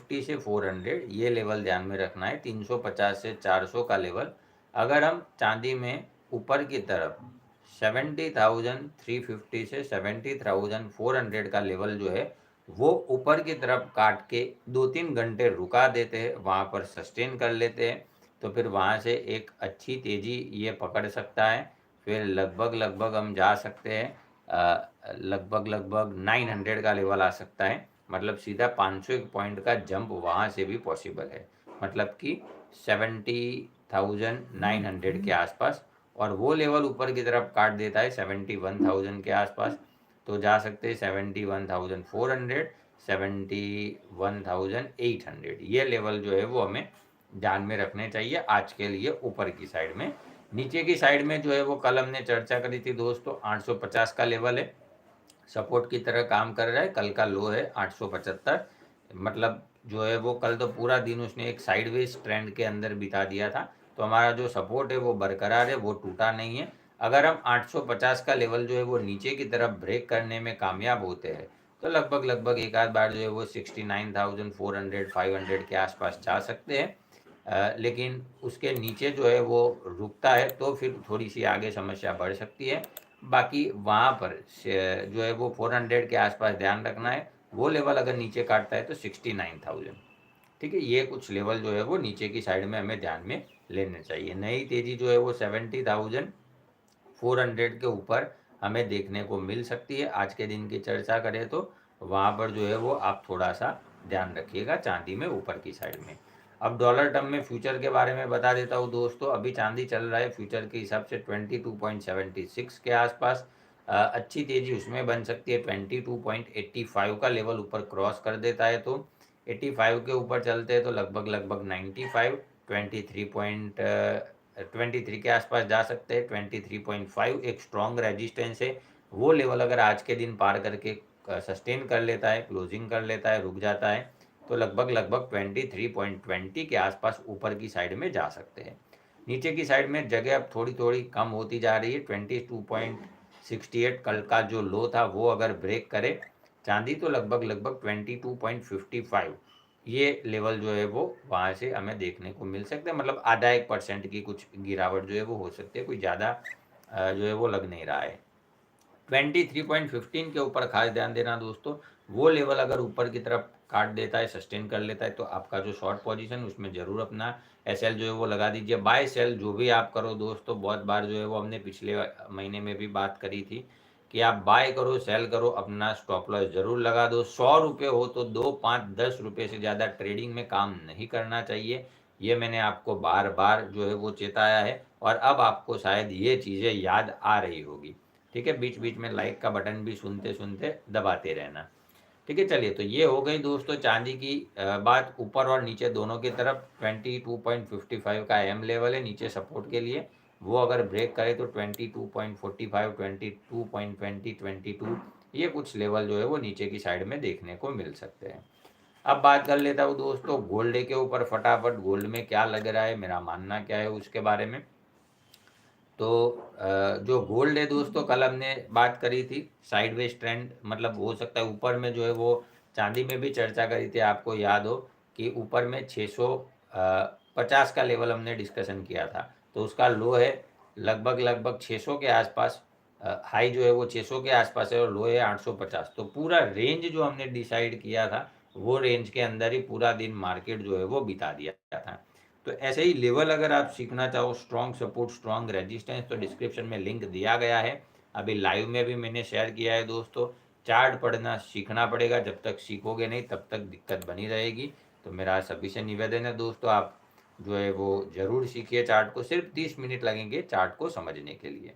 350 से 400 ये लेवल ध्यान में रखना है। 350 से 400 का लेवल अगर हम चांदी में ऊपर की तरफ 70,350 से 70,400 का लेवल जो है वो ऊपर की तरफ काट के 2-3 घंटे रुका देते हैं, वहाँ पर सस्टेन कर लेते हैं, तो फिर वहाँ से एक अच्छी तेज़ी ये पकड़ सकता है। फिर लगभग हम जा सकते हैं लगभग 900 का लेवल आ सकता है, मतलब सीधा 501 पॉइंट का जंप वहाँ से भी पॉसिबल है, मतलब कि 70,900 के आसपास। और वो लेवल ऊपर की तरफ काट देता है 71,000 के आसपास, तो जा सकते हैं 71,400, 71,800 ये लेवल जो है वो हमें ध्यान में रखने चाहिए आज के लिए ऊपर की साइड में। नीचे की साइड में जो है वो कल हमने चर्चा करी थी दोस्तों, 850 का लेवल है, सपोर्ट की तरह काम कर रहा है। कल का लो है 875, मतलब जो है वो कल तो पूरा दिन उसने एक साइडवेज ट्रेंड के अंदर बिता दिया था, तो हमारा जो सपोर्ट है वो बरकरार है, वो टूटा नहीं है। अगर हम 850 का लेवल जो है वो नीचे की तरफ ब्रेक करने में कामयाब होते हैं तो लगभग एक आध बार जो है वो 69,400 500 के आसपास जा सकते हैं। लेकिन उसके नीचे जो है वो रुकता है तो फिर थोड़ी सी आगे समस्या बढ़ सकती है। बाकी वहाँ पर जो है वो 400 के आसपास ध्यान रखना है, वो लेवल अगर नीचे काटता है तो 69,000, ठीक है। ये कुछ लेवल जो है वो नीचे की साइड में हमें ध्यान में लेने चाहिए। नई तेज़ी जो है वो 70,400 के ऊपर हमें देखने को मिल सकती है। आज के दिन की चर्चा करें तो वहाँ पर जो है वो आप थोड़ा सा ध्यान रखिएगा चांदी में ऊपर की साइड में। अब डॉलर टर्म में फ्यूचर के बारे में बता देता हूँ दोस्तों। अभी चांदी चल रहा है फ्यूचर के हिसाब से 22.76 के आसपास। अच्छी तेज़ी उसमें बन सकती है 22.85 का लेवल ऊपर क्रॉस कर देता है तो 85 के ऊपर चलते हैं तो लगभग 95 23 के आसपास जा सकते हैं। 23.5 एक स्ट्रॉन्ग रेजिस्टेंस है, वो लेवल अगर आज के दिन पार करके सस्टेन कर लेता है, क्लोजिंग कर लेता है, रुक जाता है, तो लगभग 23.20 के आसपास ऊपर की साइड में जा सकते हैं। नीचे की साइड में जगह अब थोड़ी कम होती जा रही है। 22.68 कल का जो लो था वो अगर ब्रेक करे चांदी तो लगभग 22.55 ये लेवल जो है वो वहाँ से हमें देखने को मिल सकता है, मतलब आधा 1% की कुछ गिरावट जो है वो हो सकती है, कोई ज़्यादा जो है वो लग नहीं रहा है। 23.15 के ऊपर खास ध्यान देना दोस्तों, वो लेवल अगर ऊपर की तरफ काट देता है, सस्टेन कर लेता है, तो आपका जो शॉर्ट पोजीशन उसमें ज़रूर अपना एसएल जो है वो लगा दीजिए। बाय सेल जो भी आप करो दोस्तों, बहुत बार जो है वो हमने पिछले महीने में भी बात करी थी कि आप बाय करो सेल करो, अपना स्टॉप लॉस ज़रूर लगा दो। 100 रुपये हो तो 2 5 10 रुपये से ज़्यादा ट्रेडिंग में काम नहीं करना चाहिए। ये मैंने आपको बार बार जो है वो चेताया है, और अब आपको शायद ये चीज़ें याद आ रही होगी, ठीक है। बीच बीच में लाइक का बटन भी सुनते सुनते दबाते रहना, ठीक है। चलिए, तो ये हो गई दोस्तों चांदी की बात। ऊपर और नीचे दोनों की तरफ 22.55 का एम लेवल है नीचे सपोर्ट के लिए, वो अगर ब्रेक करे तो 22.45 22.20 22 ये कुछ लेवल जो है वो नीचे की साइड में देखने को मिल सकते हैं। अब बात कर लेता हूँ दोस्तों गोल्ड के ऊपर फटाफट। गोल्ड में क्या लग रहा है, मेरा मानना क्या है उसके बारे में। तो जो गोल्ड है दोस्तों, कल हमने बात करी थी साइडवेज ट्रेंड, मतलब हो सकता है ऊपर में जो है वो चांदी में भी चर्चा करी थी, आपको याद हो कि ऊपर में 650 का लेवल हमने डिस्कशन किया था, तो उसका लो है लगभग 600 के आसपास। हाई जो है वो 600 के आसपास है और लो है 850। तो पूरा रेंज जो हमने डिसाइड किया था वो रेंज के अंदर ही पूरा दिन मार्केट जो है वो बिता दिया था। तो ऐसे ही लेवल अगर आप सीखना चाहो, स्ट्रॉन्ग सपोर्ट स्ट्रॉन्ग रेजिस्टेंस, तो डिस्क्रिप्शन में लिंक दिया गया है। अभी लाइव में भी मैंने शेयर किया है दोस्तों। चार्ट पढ़ना सीखना पड़ेगा, जब तक सीखोगे नहीं तब तक दिक्कत बनी रहेगी। तो मेरा सभी से निवेदन है दोस्तों, आप जो है वो ज़रूर सीखिए चार्ट को। सिर्फ 30 मिनट लगेंगे चार्ट को समझने के लिए।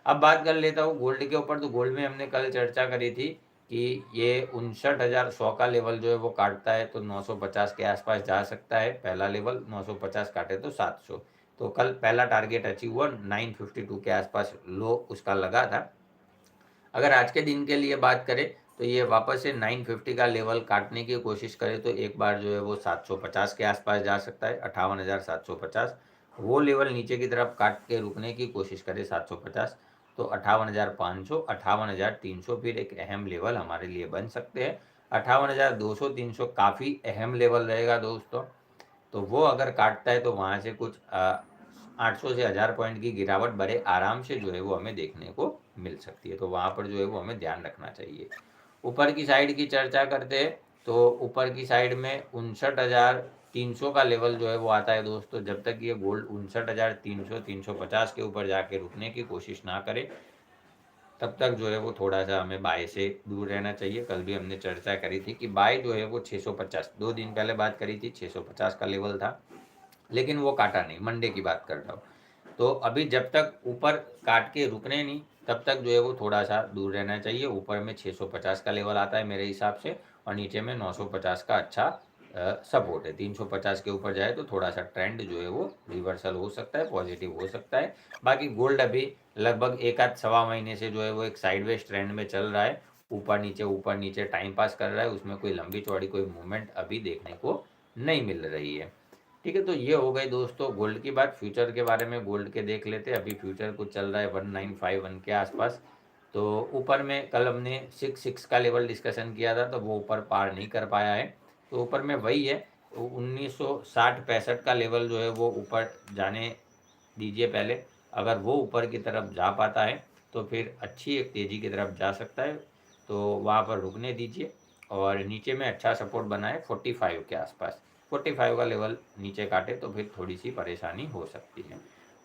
अब बात कर लेता हूँ गोल्ड के ऊपर। तो गोल्ड में हमने कल चर्चा करी थी कि ये 59,100 का लेवल जो है वो काटता है तो 950 के आसपास जा सकता है। पहला लेवल 950 काटे तो 700, तो कल पहला टारगेट अचीव हुआ। 952 के आसपास लो उसका लगा था। अगर आज के दिन के लिए बात करें तो ये वापस से 950 का लेवल काटने की कोशिश करे तो एक बार जो है वो 750 के आसपास जा सकता है, 58,750। वो लेवल नीचे की तरफ काट के रुकने की कोशिश करे 750, तो 58,500 58,300 फिर एक अहम लेवल हमारे लिए बन सकते हैं। 58,200-300 काफ़ी अहम लेवल रहेगा दोस्तों। तो वो अगर काटता है तो वहाँ से कुछ 800 से 1000 पॉइंट की गिरावट बड़े आराम से जो है वो हमें देखने को मिल सकती है। तो वहाँ पर जो है वो हमें ध्यान रखना चाहिए। ऊपर की साइड की चर्चा करते हैं तो ऊपर की साइड में 59,300 का लेवल जो है वो आता है दोस्तों। जब तक ये गोल्ड 59,300-350 के ऊपर जाके रुकने की कोशिश ना करे, तब तक जो है वो थोड़ा-सा हमें बाय से दूर रहना चाहिए। कल भी हमने चर्चा करी थी कि बाय जो है वो 650, 2 दिन पहले बात करी थी, 650 का लेवल था, लेकिन वो काटा नहीं। मंडे की बात कर रहा हूँ। तो अभी जब तक ऊपर काट के रुकने नहीं, तब तक जो है वो थोड़ा-सा दूर रहना चाहिए। ऊपर में 650 का लेवल आता है मेरे हिसाब से, और नीचे में 950 का अच्छा सपोर्ट है। 350 के ऊपर जाए तो थोड़ा-सा ट्रेंड जो है वो रिवर्सल हो सकता है, पॉजिटिव हो सकता है। बाकी गोल्ड अभी लगभग 1 आध सवा महीने से जो है वो एक साइडवेज ट्रेंड में चल रहा है। ऊपर नीचे टाइम पास कर रहा है, उसमें कोई लंबी चौड़ी कोई मूवमेंट अभी देखने को नहीं मिल रही है। ठीक है, तो ये हो गई दोस्तों गोल्ड की बात। फ्यूचर के बारे में गोल्ड के देख लेते हैं। अभी फ्यूचर कुछ चल रहा है 1951 के आसपास। तो ऊपर में कल हमने 6 का लेवल डिस्कशन किया था, तो वो ऊपर पार नहीं कर पाया है। तो ऊपर में वही है, 1960-65 का लेवल जो है वो ऊपर जाने दीजिए पहले। अगर वो ऊपर की तरफ जा पाता है तो फिर अच्छी एक तेज़ी की तरफ जा सकता है, तो वहाँ पर रुकने दीजिए। और नीचे में अच्छा सपोर्ट बना है 45 के आसपास। 45 का लेवल नीचे काटे तो फिर थोड़ी सी परेशानी हो सकती है।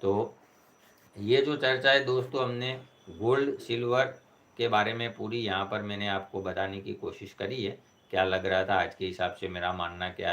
तो ये जो चर्चा है दोस्तों, हमने गोल्ड सिल्वर के बारे में पूरी यहाँ पर मैंने आपको बताने की कोशिश करी है। क्या लग रहा था आज के हिसाब से, मेरा मानना क्या है।